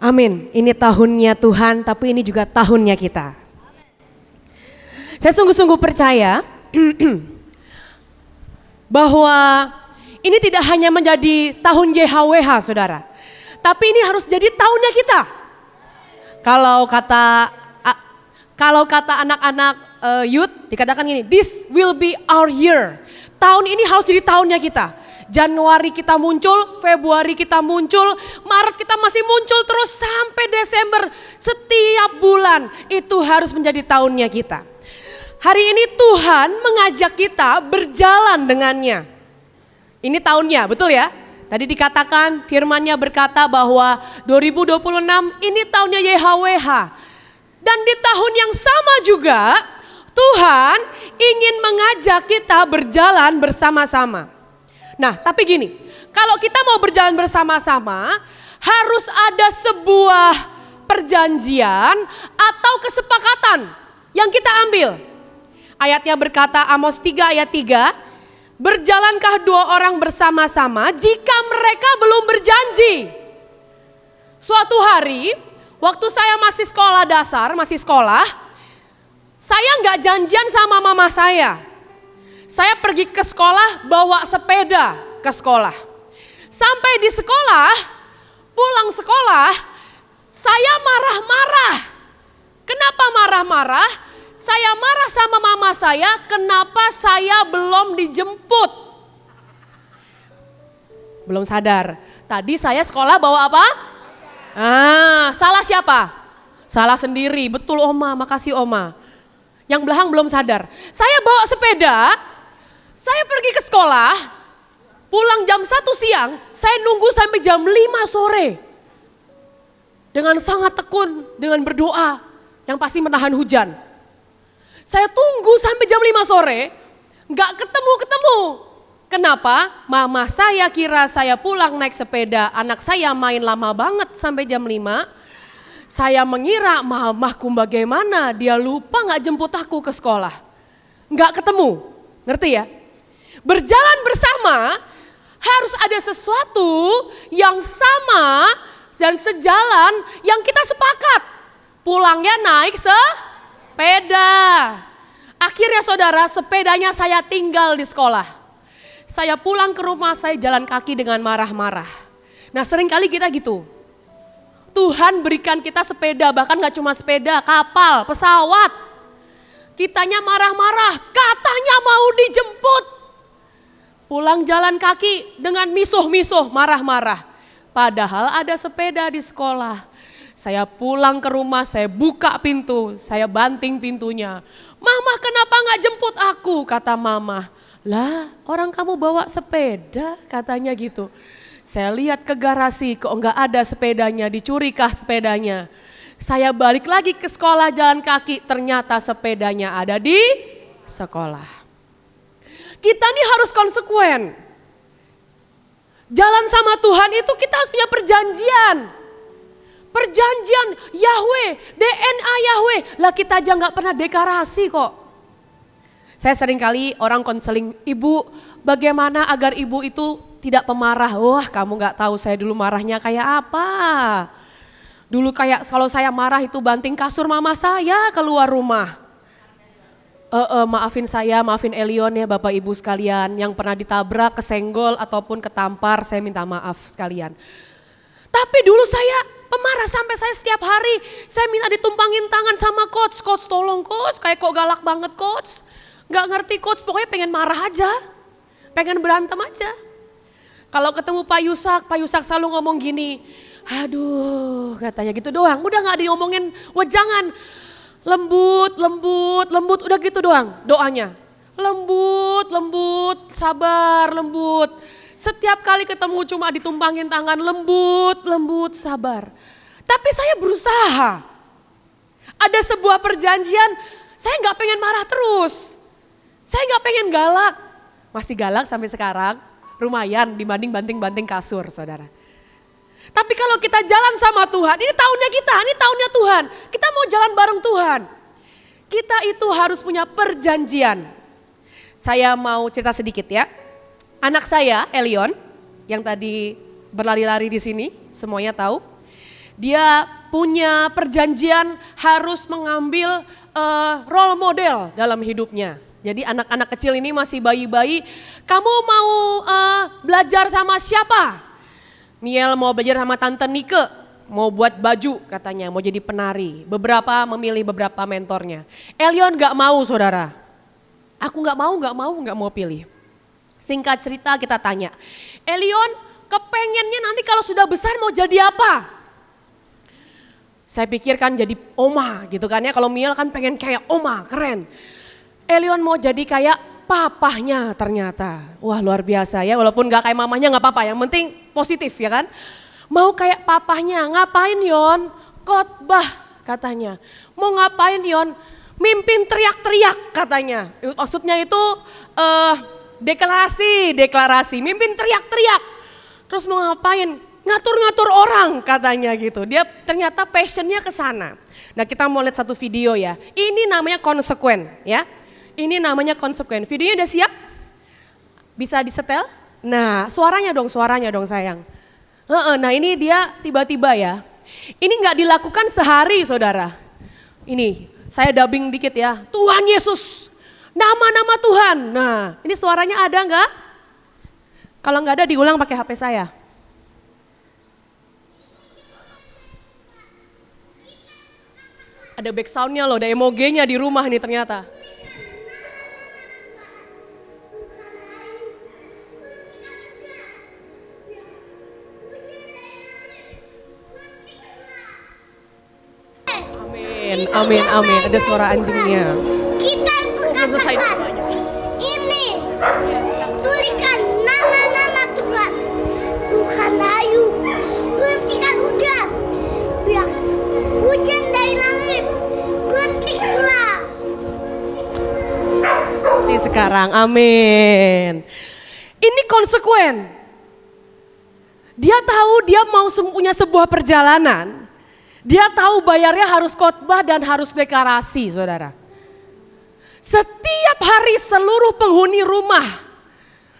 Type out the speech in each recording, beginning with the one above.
Amin, ini tahunnya Tuhan tapi ini juga tahunnya kita. Saya sungguh-sungguh percaya bahwa ini tidak hanya menjadi tahun YHWH saudara. Tapi ini harus jadi tahunnya kita. Kalau kata anak-anak youth dikatakan gini, this will be our year. Tahun ini harus jadi tahunnya kita. Januari kita muncul, Februari kita muncul, Maret kita masih muncul terus sampai Desember. Setiap bulan itu harus menjadi tahunnya kita. Hari ini Tuhan mengajak kita berjalan dengannya. Ini tahunnya, betul ya? Tadi dikatakan firman-Nya berkata bahwa 2026 ini tahunnya YHWH. Dan di tahun yang sama juga Tuhan ingin mengajak kita berjalan bersama-sama. Nah, tapi gini, kalau kita mau berjalan bersama-sama, harus ada sebuah perjanjian atau kesepakatan yang kita ambil. Ayatnya berkata, Amos 3 ayat 3, berjalankah dua orang bersama-sama jika mereka belum berjanji? Suatu hari, waktu saya masih sekolah dasar, saya nggak janjian sama mama saya. Saya pergi ke sekolah bawa sepeda ke sekolah. Sampai di sekolah, pulang sekolah, saya marah-marah. Kenapa marah-marah? Saya marah sama mama saya, kenapa saya belum dijemput? Belum sadar. Tadi saya sekolah bawa apa? Salah siapa? Salah sendiri, betul Oma, makasih Oma. Yang belakang belum sadar. Saya bawa sepeda, saya pergi ke sekolah, pulang jam 1 siang, saya nunggu sampai jam 5 sore. Dengan sangat tekun, dengan berdoa, yang pasti menahan hujan. Saya tunggu sampai jam 5 sore, gak ketemu-ketemu. Kenapa? Mama saya kira saya pulang naik sepeda, anak saya main lama banget sampai jam 5. Saya mengira mamaku bagaimana, dia lupa gak jemput aku ke sekolah. Gak ketemu, ngerti ya? Berjalan bersama harus ada sesuatu yang sama dan sejalan yang kita sepakat. Pulangnya naik sepeda. Akhirnya saudara, sepedanya saya tinggal di sekolah. Saya pulang ke rumah, saya jalan kaki dengan marah-marah. Nah seringkali kita gitu. Tuhan berikan kita sepeda, bahkan gak cuma sepeda, kapal, pesawat. Kitanya marah-marah, katanya mau dijemput. Pulang jalan kaki dengan misuh-misuh, marah-marah. Padahal ada sepeda di sekolah. Saya pulang ke rumah, saya buka pintu, saya banting pintunya. Mama kenapa gak jemput aku? Kata mama. Lah orang kamu bawa sepeda katanya gitu. Saya lihat ke garasi, kok gak ada sepedanya, dicurikah sepedanya. Saya balik lagi ke sekolah jalan kaki, ternyata sepedanya ada di sekolah. Kita nih harus konsekuen. Jalan sama Tuhan itu kita harus punya perjanjian. Perjanjian Yahweh, DNA Yahweh. Lah kita aja gak pernah deklarasi kok. Saya sering kali orang konseling, ibu bagaimana agar ibu itu tidak pemarah. Wah kamu gak tahu saya dulu marahnya kayak apa. Dulu kayak kalau saya marah itu banting kasur mama saya keluar rumah. Maafin saya, maafin Elion ya Bapak Ibu sekalian yang pernah ditabrak, kesenggol ataupun ketampar, saya minta maaf sekalian. Tapi dulu saya pemarah sampai saya setiap hari, saya minta ditumpangin tangan sama coach, coach tolong coach, kayak kok galak banget coach. Gak ngerti coach, pokoknya pengen marah aja, pengen berantem aja. Kalau ketemu Pak Yusak selalu ngomong gini, aduh katanya gitu doang, udah gak diomongin wejangan. Lembut, udah gitu doang doanya. Lembut, sabar, lembut. Setiap kali ketemu cuma ditumpangin tangan, lembut, sabar. Tapi saya berusaha. Ada sebuah perjanjian, saya gak pengen marah terus. Saya gak pengen galak. Masih galak sampai sekarang, lumayan dibanding banting-banting kasur saudara. Tapi kalau kita jalan sama Tuhan, ini tahunnya kita, ini tahunnya Tuhan. Kita mau jalan bareng Tuhan. Kita itu harus punya perjanjian. Saya mau cerita sedikit ya. Anak saya, Elion, yang tadi berlari-lari di sini, semuanya tahu. Dia punya perjanjian harus mengambil role model dalam hidupnya. Jadi anak-anak kecil ini masih bayi-bayi, kamu mau belajar sama siapa? Miel mau belajar sama Tante Nike, mau buat baju katanya, mau jadi penari. Beberapa memilih beberapa mentornya. Elion gak mau saudara, aku gak mau pilih. Singkat cerita kita tanya, Elion kepengennya nanti kalau sudah besar mau jadi apa? Saya pikir kan jadi oma gitu kan ya, kalau Miel kan pengen kayak oma, keren. Elion mau jadi kayak papahnya ternyata. Wah luar biasa ya, walaupun gak kayak mamahnya gak apa-apa, yang penting positif ya kan. Mau kayak papahnya, ngapain Yon? Khotbah katanya. Mau ngapain Yon? Mimpin teriak-teriak katanya. Maksudnya itu deklarasi, mimpin teriak-teriak. Terus mau ngapain? Ngatur-ngatur orang katanya gitu. Dia ternyata passionnya ke sana. Nah kita mau lihat satu video ya. Ini namanya konsekuen ya. Ini namanya konsekuen. Videonya udah siap? Bisa disetel? Nah suaranya dong sayang. Nah ini dia tiba-tiba ya. Ini nggak dilakukan sehari saudara. Ini saya dubbing dikit ya. Tuhan Yesus, nama-nama Tuhan. Nah ini suaranya ada nggak? Kalau nggak ada diulang pakai HP saya. Ada back sound-nya loh, ada emojinya di rumah nih ternyata. Amin. Ada suara anjingnya. Kita berkata ini, tuliskan nama-nama Tuhan. Tuhan ayu, berhentikan hujan, biar hujan dari langit, berhentilah. Ini sekarang, amin. Ini konsekuen. Dia tahu dia mau punya sebuah perjalanan. Dia tahu bayarnya harus khotbah dan harus deklarasi, saudara. Setiap hari seluruh penghuni rumah,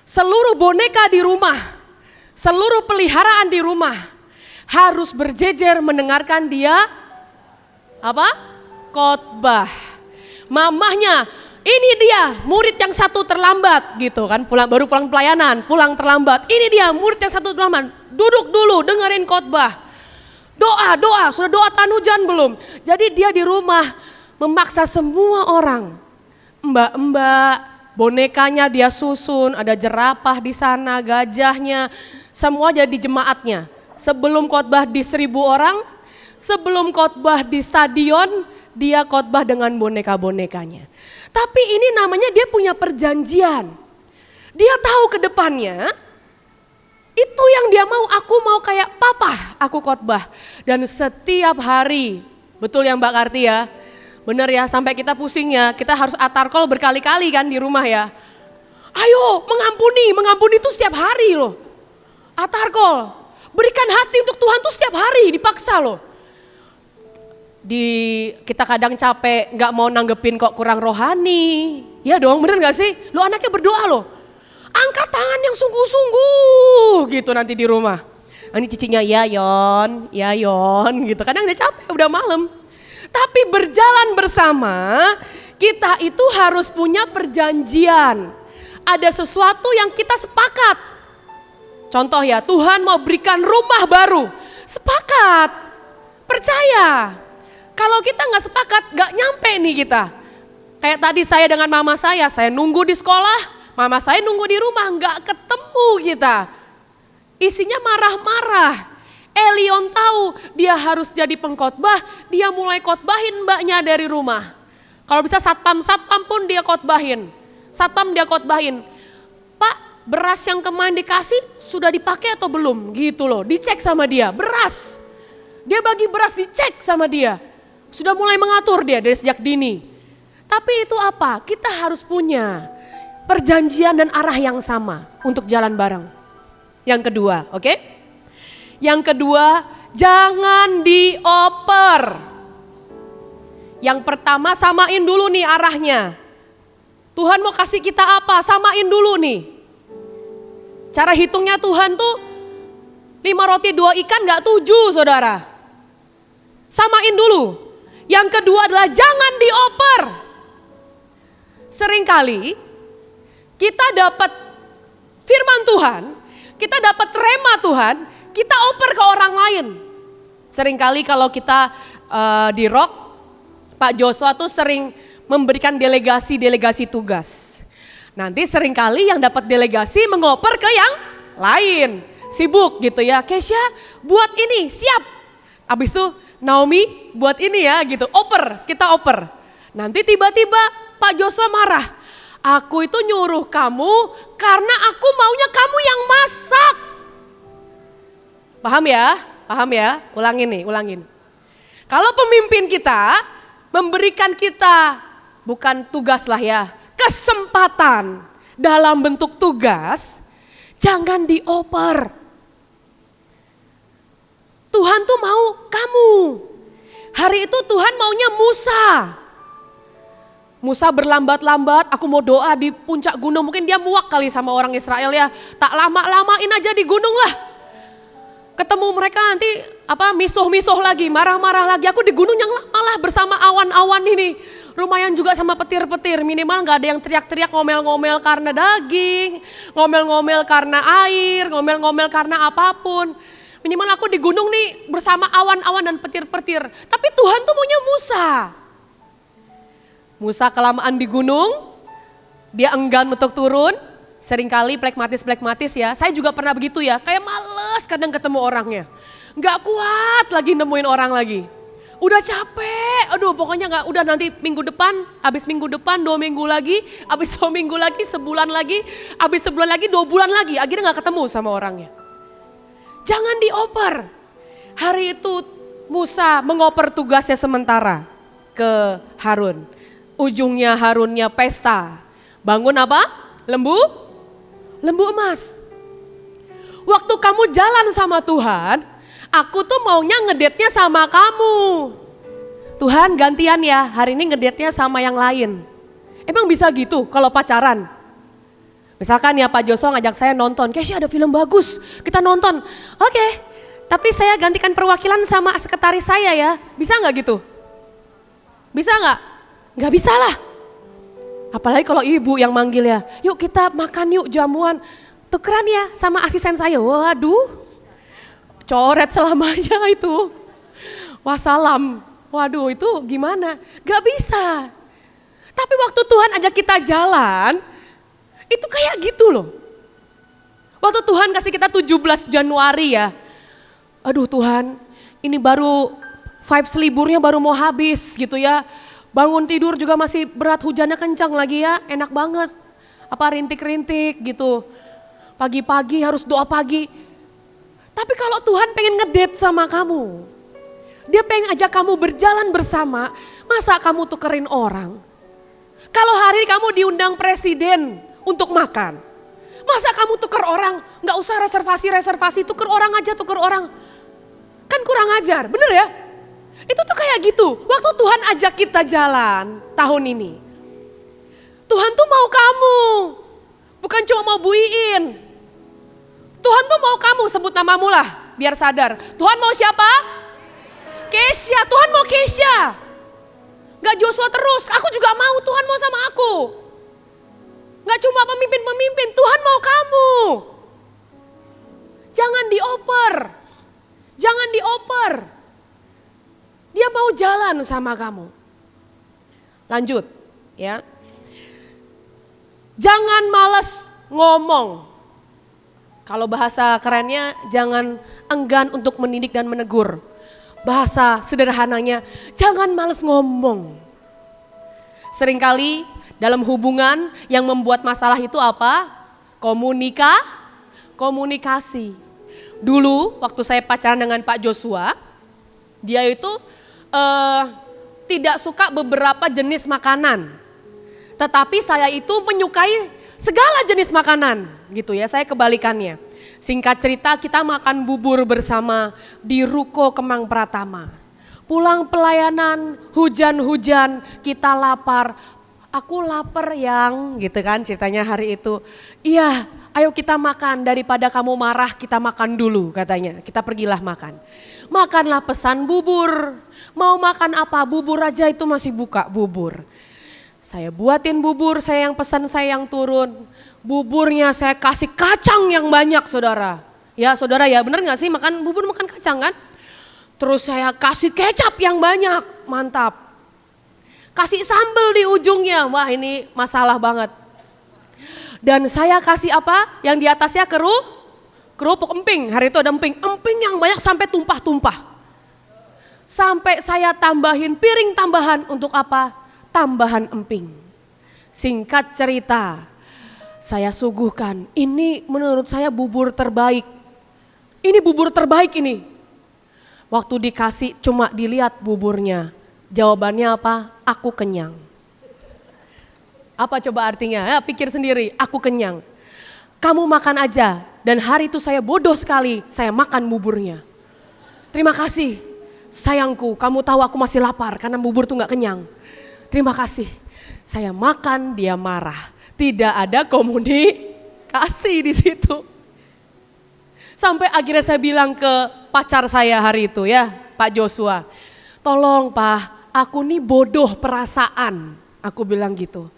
seluruh boneka di rumah, seluruh peliharaan di rumah harus berjejer mendengarkan dia apa? Khotbah. Mamahnya, ini dia murid yang satu terlambat gitu kan, baru pulang pelayanan, pulang terlambat. Ini dia murid yang satu terlambat. Duduk dulu, dengerin khotbah. Doa, sudah doa tahan hujan belum? Jadi dia di rumah memaksa semua orang. Mbak-mbak, bonekanya dia susun, ada jerapah di sana, gajahnya, semua jadi jemaatnya. Sebelum khotbah di 1.000 orang, sebelum khotbah di stadion, dia khotbah dengan boneka-bonekanya. Tapi ini namanya dia punya perjanjian. Dia tahu ke depannya, itu yang dia mau, aku mau kayak papa, aku khotbah. Dan setiap hari, betul ya Mbak Karti ya, bener ya, sampai kita pusing ya, kita harus atarkol berkali-kali kan di rumah ya. Ayo mengampuni itu setiap hari loh. Atarkol, berikan hati untuk Tuhan tuh setiap hari, dipaksa loh. Kita kadang capek, gak mau nanggepin kok kurang rohani. Ya dong, bener gak sih? Lo anaknya berdoa loh. Angkat tangan yang sungguh-sungguh gitu nanti di rumah. Nah, ini cicinya ya Yon gitu. Kadang udah capek, udah malam. Tapi berjalan bersama, kita itu harus punya perjanjian. Ada sesuatu yang kita sepakat. Contoh ya, Tuhan mau berikan rumah baru. Sepakat, percaya. Kalau kita gak sepakat, gak nyampe nih kita. Kayak tadi saya dengan mama saya nunggu di sekolah. Mama saya nunggu di rumah, nggak ketemu kita. Isinya marah-marah. Elion tahu dia harus jadi pengkhotbah, dia mulai khotbahin mbaknya dari rumah. Kalau bisa satpam pun dia khotbahin. Satpam dia khotbahin. Pak, beras yang kemarin dikasih sudah dipakai atau belum? Gitu loh, dicek sama dia, beras. Dia bagi beras, dicek sama dia. Sudah mulai mengatur dia dari sejak dini. Tapi itu apa? Kita harus punya perjanjian dan arah yang sama untuk jalan bareng. Yang kedua, oke? Yang kedua, jangan dioper. Yang pertama, samain dulu nih arahnya. Tuhan mau kasih kita apa? Samain dulu nih. Cara hitungnya Tuhan tuh 5 roti 2 ikan gak 7 saudara. Samain dulu. Yang kedua adalah jangan dioper. Seringkali kita dapat firman Tuhan, kita dapat rema Tuhan, kita oper ke orang lain. Seringkali kalau kita di Rock, Pak Joshua tuh sering memberikan delegasi tugas. Nanti seringkali yang dapat delegasi mengoper ke yang lain. Sibuk gitu ya, Kesha buat ini, siap. Abis itu Naomi buat ini ya gitu, kita oper. Nanti tiba-tiba Pak Joshua marah. Aku itu nyuruh kamu karena aku maunya kamu yang masak. Paham ya? Paham ya? Ulangin. Kalau pemimpin kita memberikan kita, bukan tugas lah ya, kesempatan dalam bentuk tugas, jangan dioper. Tuhan tuh mau kamu. Hari itu Tuhan maunya Musa. Musa berlambat-lambat, aku mau doa di puncak gunung. Mungkin dia muak kali sama orang Israel ya. Tak lama-lamain aja di gunung lah. Ketemu mereka nanti misuh-misuh lagi, marah-marah lagi. Aku di gunung yang lama lah bersama awan-awan ini. Lumayan juga sama petir-petir, minimal gak ada yang teriak-teriak ngomel-ngomel karena daging, ngomel-ngomel karena air, ngomel-ngomel karena apapun. Minimal aku di gunung nih bersama awan-awan dan petir-petir. Tapi Tuhan tuh maunya Musa. Musa kelamaan di gunung, dia enggan untuk turun. Seringkali plekmatis ya, saya juga pernah begitu ya, kayak males kadang ketemu orangnya. Gak kuat lagi nemuin orang lagi. Udah capek, pokoknya udah nanti minggu depan, habis minggu depan 2 minggu lagi, habis 2 minggu lagi, sebulan lagi, habis sebulan lagi, 2 bulan lagi, akhirnya gak ketemu sama orangnya. Jangan dioper. Hari itu Musa mengoper tugasnya sementara ke Harun. Ujungnya Harunnya pesta. Bangun apa? Lembu emas. Waktu kamu jalan sama Tuhan, aku tuh maunya ngedate-nya sama kamu. Tuhan gantian ya, hari ini ngedate-nya sama yang lain. Emang bisa gitu kalau pacaran? Misalkan ya Pak Joshua ngajak saya nonton, Kesha ada film bagus, kita nonton. Oke, tapi saya gantikan perwakilan sama sekretaris saya ya, bisa gak gitu? Bisa gak? Gak bisa lah. Apalagi kalau ibu yang manggil ya, yuk kita makan yuk jamuan. Tukeran ya sama asisten saya, waduh. Coret selamanya itu. Wassalam, waduh itu gimana? Gak bisa. Tapi waktu Tuhan ajak kita jalan, itu kayak gitu loh. Waktu Tuhan kasih kita 17 Januari ya. Aduh Tuhan, ini baru vibes liburnya baru mau habis gitu ya. Bangun tidur juga masih berat, hujannya kencang lagi ya, enak banget. Rintik-rintik gitu. Pagi-pagi harus doa pagi. Tapi kalau Tuhan pengen ngedate sama kamu, dia pengen ajak kamu berjalan bersama, masa kamu tukerin orang? Kalau hari kamu diundang presiden untuk makan, masa kamu tuker orang, gak usah reservasi, tuker orang aja, tuker orang. Kan kurang ajar, bener ya? Itu tuh kayak gitu, waktu Tuhan ajak kita jalan tahun ini. Tuhan tuh mau kamu, bukan cuma mau Bu Iin. Tuhan tuh mau kamu, sebut namamu lah, biar sadar. Tuhan mau siapa? Kesha, Tuhan mau Kesha. Gak Joshua terus, aku juga mau, Tuhan mau sama aku. Gak cuma pemimpin-pemimpin, Tuhan mau kamu. Jangan dioper. Jangan dioper. Dia mau jalan sama kamu. Lanjut ya. Jangan malas ngomong. Kalau bahasa kerennya jangan enggan untuk mendidik dan menegur. Bahasa sederhananya jangan malas ngomong. Seringkali dalam hubungan yang membuat masalah itu apa? Komunikasi. Dulu waktu saya pacaran dengan Pak Joshua, dia itu tidak suka beberapa jenis makanan. Tetapi saya itu menyukai segala jenis makanan gitu ya, saya kebalikannya. Singkat cerita kita makan bubur bersama di Ruko Kemang Pratama. Pulang pelayanan, hujan-hujan, kita lapar. Aku lapar yang gitu kan ceritanya hari itu. Iya, ayo kita makan, daripada kamu marah kita makan dulu katanya. Kita pergilah makan. Makanlah pesan bubur. Mau makan apa? Bubur aja itu masih buka bubur. Saya buatin bubur, saya yang pesan, saya yang turun. Buburnya saya kasih kacang yang banyak saudara. Ya saudara ya, bener gak sih makan bubur makan kacang kan? Terus saya kasih kecap yang banyak, mantap. Kasih sambal di ujungnya, wah ini masalah banget. Dan saya kasih apa? Yang di atasnya kerupuk emping, hari itu ada emping. Emping yang banyak sampai tumpah-tumpah. Sampai saya tambahin piring tambahan untuk apa? Tambahan emping. Singkat cerita, saya suguhkan, ini menurut saya bubur terbaik. Ini bubur terbaik ini. Waktu dikasih cuma dilihat buburnya. Jawabannya apa? Aku kenyang. Apa coba artinya? Ya, pikir sendiri, aku kenyang. Kamu makan aja. Dan hari itu saya bodoh sekali, saya makan buburnya. Terima kasih sayangku, kamu tahu aku masih lapar karena bubur tuh gak kenyang. Terima kasih. Saya makan, dia marah. Tidak ada komunikasi di situ. Sampai akhirnya saya bilang ke pacar saya hari itu ya, Pak Joshua. Tolong Pak, aku nih bodoh perasaan. Aku bilang gitu.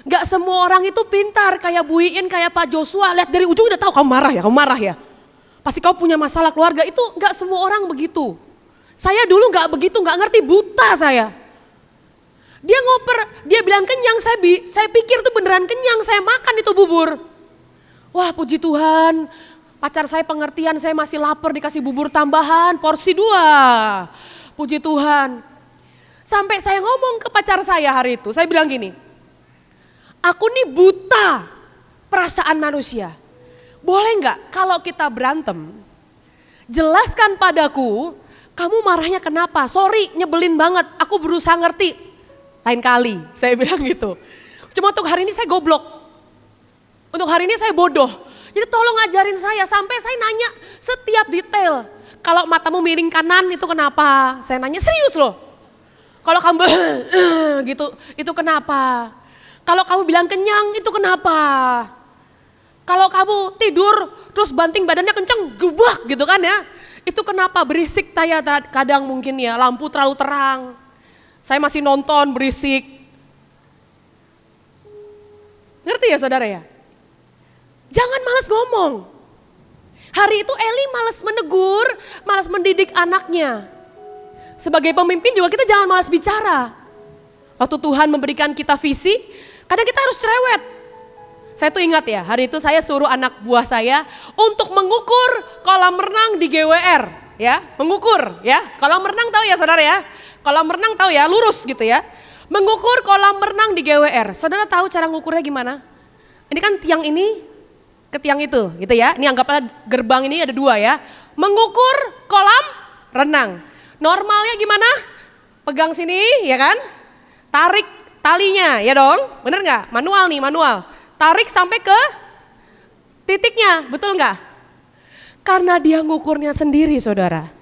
Gak semua orang itu pintar kayak Bu Iin, kayak Pak Joshua. Lihat dari ujung udah tahu kamu marah ya. Pasti kau punya masalah keluarga, itu gak semua orang begitu. Saya dulu gak begitu, gak ngerti, buta saya. Dia ngoper, dia bilang kenyang, saya pikir tuh beneran kenyang, saya makan itu bubur. Wah puji Tuhan, pacar saya pengertian, saya masih lapar dikasih bubur tambahan, porsi 2. Puji Tuhan. Sampai saya ngomong ke pacar saya hari itu, saya bilang gini, aku nih buta perasaan manusia. Boleh nggak kalau kita berantem, jelaskan padaku, kamu marahnya kenapa? Sorry, nyebelin banget, aku berusaha ngerti. Lain kali, saya bilang gitu. Cuma untuk hari ini saya goblok. Untuk hari ini saya bodoh. Jadi tolong ngajarin saya, sampai saya nanya setiap detail. Kalau matamu miring kanan itu kenapa? Saya nanya serius loh. Kalau kamu gitu, itu kenapa? Kalau kamu bilang kenyang, itu kenapa? Kalau kamu tidur terus banting badannya kenceng, gubak gitu kan ya. Itu kenapa? Berisik saya kadang mungkin ya, lampu terlalu terang. Saya masih nonton berisik. Ngerti ya saudara ya? Jangan malas ngomong. Hari itu Eli malas menegur, malas mendidik anaknya. Sebagai pemimpin juga kita jangan malas bicara. Waktu Tuhan memberikan kita visi, kadang kita harus cerewet. Saya tuh ingat ya, hari itu saya suruh anak buah saya untuk mengukur kolam renang di GWR. Ya, mengukur ya, kolam renang tahu ya saudara ya. Kolam renang tahu ya, lurus gitu ya. Mengukur kolam renang di GWR. Saudara tahu cara ngukurnya gimana? Ini kan tiang ini ke tiang itu gitu ya. Ini anggaplah gerbang ini ada 2 ya. Mengukur kolam renang. Normalnya gimana? Pegang sini ya kan? Tarik talinya ya dong. Bener gak? Manual nih, manual. Tarik sampai ke titiknya, betul gak? Karena dia ngukurnya sendiri saudara.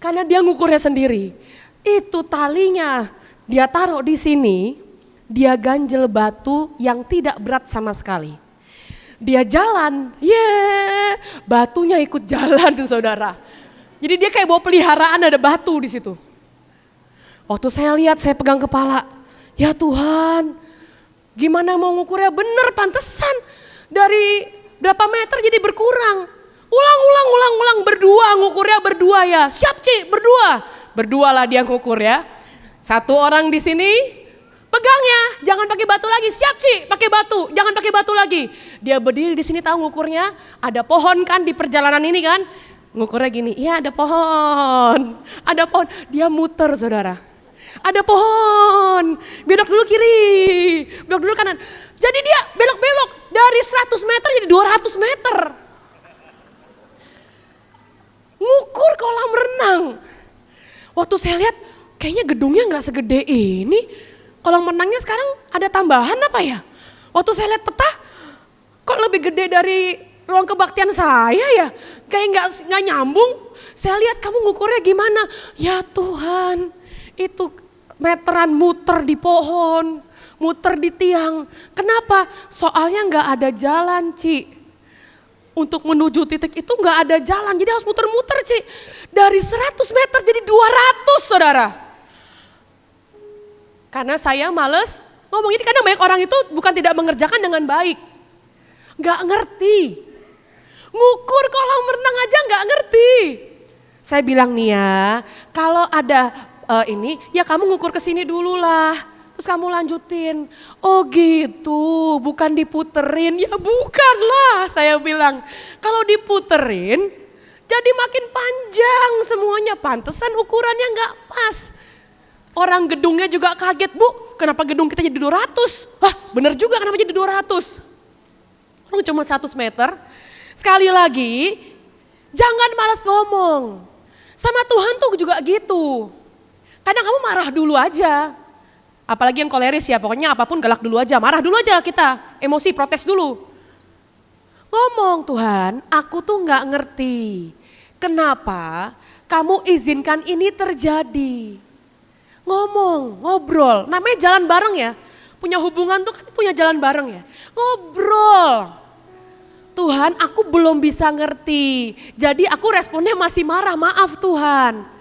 Karena dia ngukurnya sendiri, itu talinya dia taruh di sini, dia ganjel batu yang tidak berat sama sekali. Dia jalan, batunya ikut jalan saudara. Jadi dia kayak bawa peliharaan ada batu di situ. Waktu saya lihat, saya pegang kepala, ya Tuhan, gimana mau ngukurnya bener, pantesan dari berapa meter jadi berkurang. Ulang, berdua, ngukurnya berdua ya. Siap Ci, berdua. Berdua lah dia ngukur ya. Satu orang di sini, pegangnya, jangan pakai batu lagi. Siap Ci, pakai batu, jangan pakai batu lagi. Dia berdiri di sini tahu ngukurnya, ada pohon kan di perjalanan ini kan. Ngukurnya gini, iya ada pohon. Ada pohon, dia muter saudara. Ada pohon, belok dulu kiri, belok dulu kanan. Jadi dia belok-belok dari 100 meter jadi 200 meter. Ngukur kolam renang. Waktu saya lihat kayaknya gedungnya gak segede ini. Kolam renangnya sekarang ada tambahan apa ya? Waktu saya lihat peta kok lebih gede dari ruang kebaktian saya ya. Kayak gak nyambung. Saya lihat kamu ngukurnya gimana? Ya Tuhan, itu meteran muter di pohon. muter di tiang. Kenapa? Soalnya nggak ada jalan, Ci. Untuk menuju titik itu nggak ada jalan, jadi harus muter-muter, Ci. Dari 100 meter jadi 200, saudara. Karena saya males ngomong ini, karena banyak orang itu bukan tidak mengerjakan dengan baik. Nggak ngerti. Ngukur kolam renang aja nggak ngerti. Saya bilang nih ya, kalau ada ini, ya kamu ngukur ke sini dulu lah. Terus kamu lanjutin, oh gitu, bukan diputerin, ya bukan lah saya bilang. Kalau diputerin, jadi makin panjang semuanya, pantesan ukurannya nggak pas. Orang gedungnya juga kaget, Bu, kenapa gedung kita jadi 200? Hah, bener juga kenapa jadi 200? Orang cuma 100 meter, sekali lagi, jangan malas ngomong. Sama Tuhan tuh juga gitu, kadang kamu marah dulu aja. Apalagi yang koleris ya, pokoknya apapun galak dulu aja, marah dulu aja kita, emosi, protes dulu. Ngomong, Tuhan, aku tuh gak ngerti kenapa kamu izinkan ini terjadi. Ngomong, ngobrol, namanya jalan bareng ya, punya hubungan tuh kan punya jalan bareng ya. Ngobrol, Tuhan aku belum bisa ngerti, jadi aku responnya masih marah, maaf Tuhan.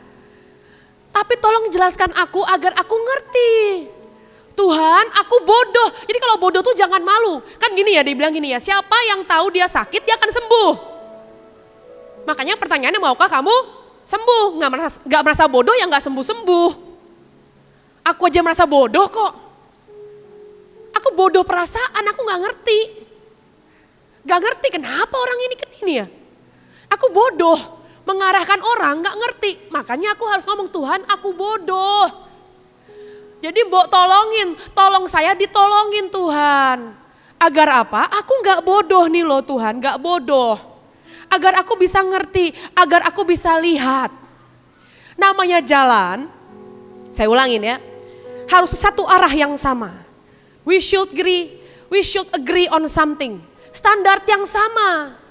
Tapi tolong jelaskan aku agar aku ngerti. Tuhan, aku bodoh. Jadi kalau bodoh tuh jangan malu. Kan gini ya, dia bilang gini ya, siapa yang tahu dia sakit, dia akan sembuh. Makanya pertanyaannya, maukah kamu sembuh? Gak merasa bodoh ya gak sembuh-sembuh. Aku aja merasa bodoh kok. Aku bodoh perasaan, aku gak ngerti. Gak ngerti kenapa orang ini kan ini ya. Aku bodoh. Mengarahkan orang gak ngerti, makanya aku harus ngomong, Tuhan aku bodoh. Jadi Mbok tolong saya ditolongin Tuhan. Agar apa? Aku gak bodoh nih loh Tuhan, gak bodoh. Agar aku bisa ngerti, agar aku bisa lihat. Namanya jalan, saya ulangin ya, harus satu arah yang sama. We should agree on something, standar yang sama.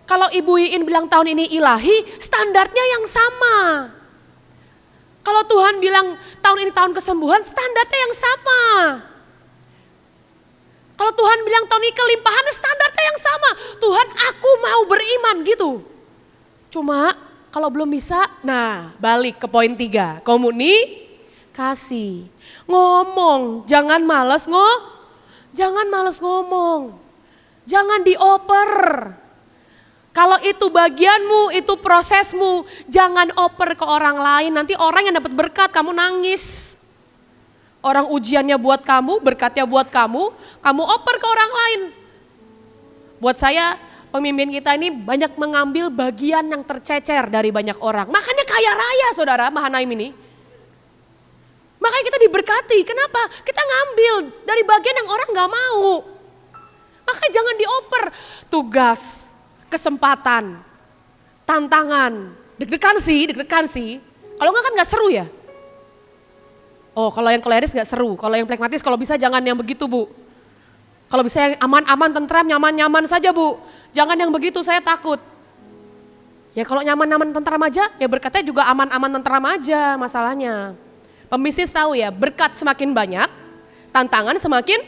Kalau Ibu Iin bilang tahun ini ilahi, standarnya yang sama. Kalau Tuhan bilang tahun ini tahun kesembuhan, standarnya yang sama. Kalau Tuhan bilang tahun ini kelimpahan, standarnya yang sama. Tuhan aku mau beriman gitu. Cuma kalau belum bisa, nah balik ke poin 3. Komunikasi. Ngomong, jangan males ngomong. Jangan dioper. Kalau itu bagianmu, itu prosesmu, jangan oper ke orang lain. Nanti orang yang dapat berkat, kamu nangis. Orang ujiannya buat kamu, berkatnya buat kamu oper ke orang lain. Buat saya, pemimpin kita ini banyak mengambil bagian yang tercecer dari banyak orang. Makanya kaya raya saudara, Mahanaim ini. Makanya kita diberkati, kenapa? Kita ngambil dari bagian yang orang gak mau. Makanya jangan dioper, tugas, kesempatan, tantangan, deg-degan sih. Kalau enggak kan gak seru ya. Oh kalau yang koleris gak seru, kalau yang plekmatis kalau bisa jangan yang begitu Bu. Kalau bisa yang aman-aman, tentram, nyaman-nyaman saja Bu. Jangan yang begitu, saya takut. Ya kalau nyaman-nyaman, tentram aja, ya berkatnya juga aman-aman, tentram aja masalahnya. Pembisnis tahu ya, berkat semakin banyak, tantangan semakin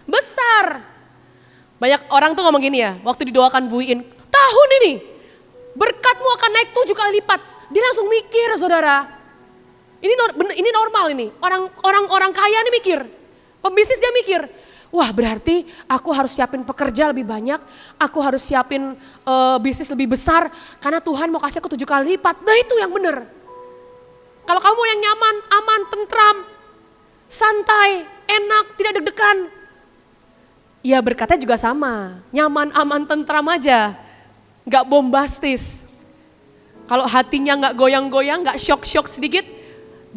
besar. Banyak orang tuh ngomong gini ya, waktu didoakan Bu Iin, tahun ini berkatmu akan naik 7 kali lipat. Dia langsung mikir saudara, ini normal ini. Orang kaya nih mikir, pembisnis dia mikir, wah berarti aku harus siapin pekerja lebih banyak, aku harus siapin bisnis lebih besar karena Tuhan mau kasih aku 7 kali lipat. Nah itu yang benar. Kalau kamu yang nyaman, aman, tentram, santai, enak, tidak deg-degan, ya berkatnya juga sama, nyaman, aman, tentram aja, gak bombastis. Kalau hatinya gak goyang-goyang, gak syok-syok sedikit,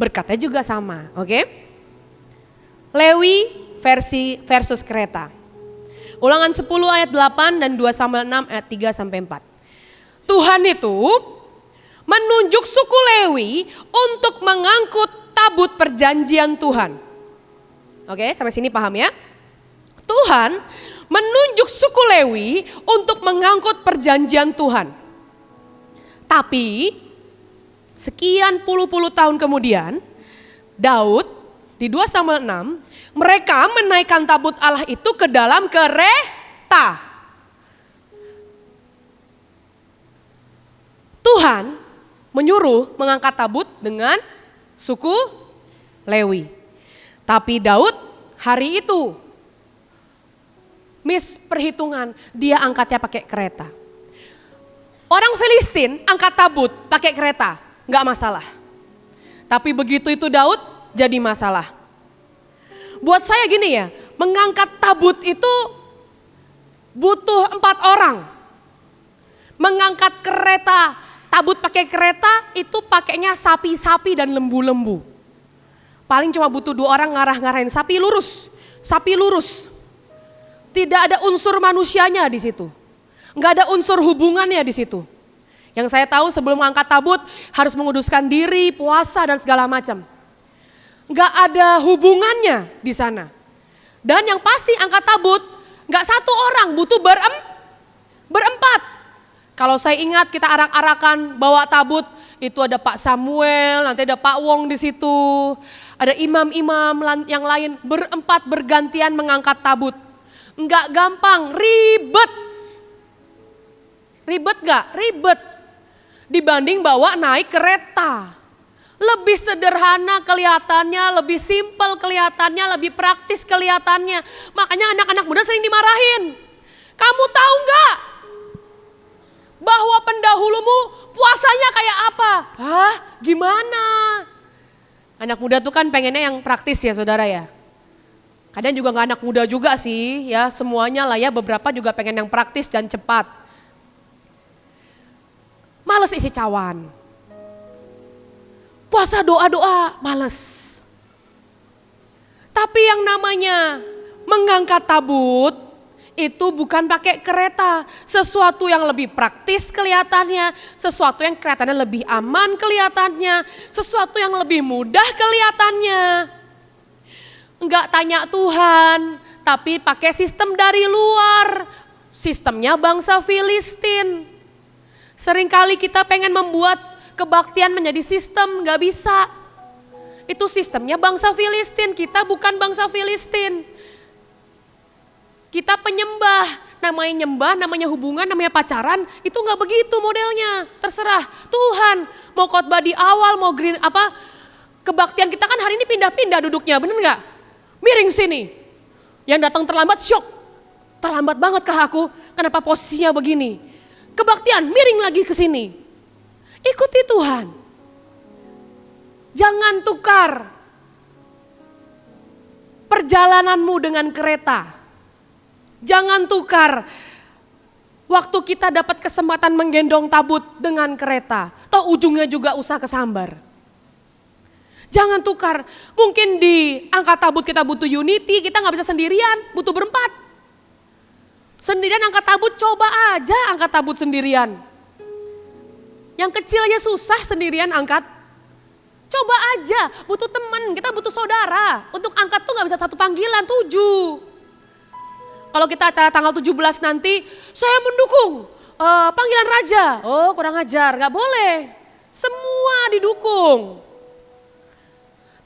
berkatnya juga sama, oke? Lewi versus Kreta. Ulangan 10 ayat 8 dan 2 Samuel 6 ayat 3 sampai 4. Tuhan itu menunjuk suku Lewi untuk mengangkut tabut perjanjian Tuhan. Oke, sampai sini paham ya? Tuhan menunjuk suku Lewi untuk mengangkut perjanjian Tuhan. Tapi sekian puluh tahun kemudian Daud Di 2 Samuel 6, mereka menaikkan tabut Allah itu ke dalam kereta. Tuhan menyuruh mengangkat tabut dengan suku Lewi. Tapi Daud hari itu perhitungan, dia angkatnya pakai kereta. Orang Filistin angkat tabut pakai kereta, nggak masalah. Tapi begitu itu Daud jadi masalah. Buat saya gini ya, mengangkat tabut itu butuh 4 orang. Mengangkat kereta, tabut pakai kereta itu pakainya sapi-sapi dan lembu-lembu. Paling cuma butuh 2 orang ngarah-ngarahin sapi lurus. Tidak ada unsur manusianya di situ. Enggak ada unsur hubungannya di situ. Yang saya tahu sebelum mengangkat tabut harus menguduskan diri, puasa dan segala macam. Enggak ada hubungannya di sana. Dan yang pasti angkat tabut enggak 1 orang, butuh berempat. Kalau saya ingat kita arak-arakan bawa tabut, itu ada Pak Samuel, nanti ada Pak Wong di situ. Ada imam-imam yang lain berempat bergantian mengangkat tabut. Enggak gampang, ribet. Ribet gak? Ribet. Dibanding bawa naik kereta. Lebih sederhana kelihatannya, lebih simpel kelihatannya, lebih praktis kelihatannya. Makanya anak-anak muda sering dimarahin. Kamu tahu gak? Bahwa pendahulumu puasanya kayak apa? Hah? Gimana? Anak muda tuh kan pengennya yang praktis ya saudara ya. Kadang juga gak anak muda juga sih ya, semuanya lah ya, beberapa juga pengen yang praktis dan cepat. Males isi cawan. Puasa doa-doa, males. Tapi yang namanya mengangkat tabut itu bukan pakai kereta. Sesuatu yang lebih praktis kelihatannya, sesuatu yang kelihatannya lebih aman kelihatannya, sesuatu yang lebih mudah kelihatannya. Enggak tanya Tuhan, tapi pakai sistem dari luar. Sistemnya bangsa Filistin. Seringkali kita pengen membuat kebaktian menjadi sistem, gak bisa. Itu sistemnya bangsa Filistin, kita bukan bangsa Filistin. Kita penyembah, namanya nyembah, namanya hubungan, namanya pacaran, itu gak begitu modelnya. Terserah Tuhan, mau khotbah di awal, mau kebaktian kita kan hari ini pindah-pindah duduknya, bener gak? Miring sini. Yang datang terlambat syok. Terlambat banget kah aku? Kenapa posisinya begini? Kebaktian miring lagi ke sini. Ikuti Tuhan. Jangan tukar perjalananmu dengan kereta. Jangan tukar waktu kita dapat kesempatan menggendong tabut dengan kereta. Toh ujungnya juga usah kesambar. Jangan tukar, mungkin di angkat tabut kita butuh unity, kita gak bisa sendirian, butuh berempat. Sendirian angkat tabut, coba aja angkat tabut sendirian. Yang kecil aja susah sendirian angkat. Coba aja, butuh teman, kita butuh saudara. Untuk angkat tuh gak bisa 1 panggilan, 7. Kalau kita acara tanggal 17 nanti, saya mendukung panggilan raja. Oh kurang ajar, gak boleh. Semua didukung.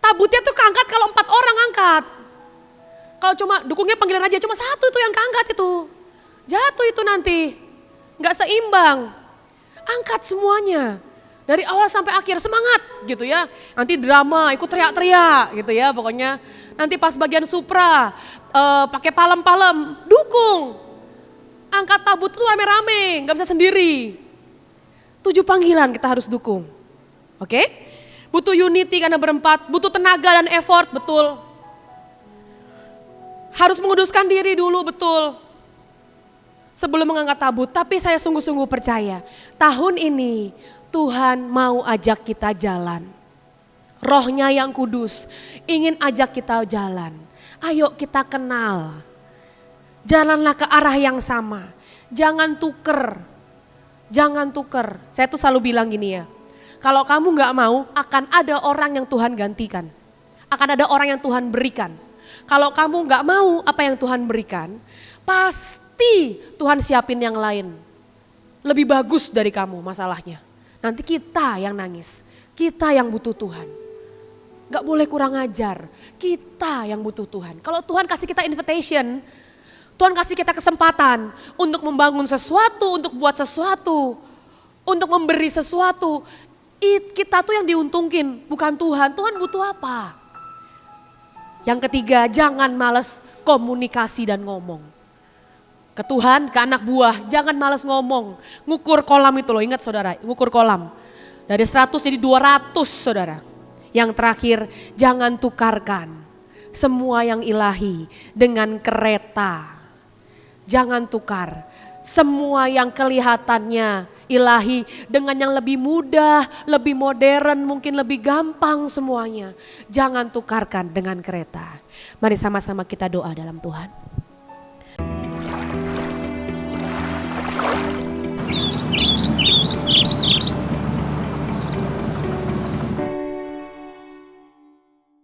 Tabutnya tuh keangkat kalau 4 orang angkat. Kalau cuma dukungnya panggilan raja, cuma 1 tuh yang keangkat itu. Jatuh itu nanti, gak seimbang. Angkat semuanya, dari awal sampai akhir semangat gitu ya. Nanti drama, ikut teriak-teriak gitu ya pokoknya. Nanti pas bagian supra, pakai palem-palem, dukung. Angkat tabut itu rame-rame, gak bisa sendiri. 7 panggilan kita harus dukung, oke? Butuh unity karena berempat, butuh tenaga dan effort, betul. Harus menguduskan diri dulu, betul. Sebelum mengangkat tabut, tapi saya sungguh-sungguh percaya tahun ini Tuhan mau ajak kita jalan. Rohnya yang kudus ingin ajak kita jalan. Ayo kita kenal. Jalanlah ke arah yang sama. Jangan tuker. Jangan tuker. Saya tuh selalu bilang gini ya. Kalau kamu gak mau akan ada orang yang Tuhan gantikan. Akan ada orang yang Tuhan berikan. Kalau kamu gak mau apa yang Tuhan berikan, pasti Tuhan siapin yang lain. Lebih bagus dari kamu masalahnya. Nanti kita yang nangis, kita yang butuh Tuhan. Gak boleh kurang ajar. Kita yang butuh Tuhan. Kalau Tuhan kasih kita invitation, Tuhan kasih kita kesempatan untuk membangun sesuatu, untuk buat sesuatu, untuk memberi sesuatu. Kita tuh yang diuntungin, bukan Tuhan. Tuhan butuh apa? Yang ketiga, jangan males komunikasi dan ngomong. Ke Tuhan, ke anak buah, jangan males ngomong. Ngukur kolam itu loh, ingat saudara, ngukur kolam. Dari 100 jadi 200 saudara. Yang terakhir, jangan tukarkan semua yang ilahi dengan kereta. Jangan tukar semua yang kelihatannya ilahi dengan yang lebih mudah, lebih modern, mungkin lebih gampang semuanya. Jangan tukarkan dengan kereta. Mari sama-sama kita doa dalam Tuhan.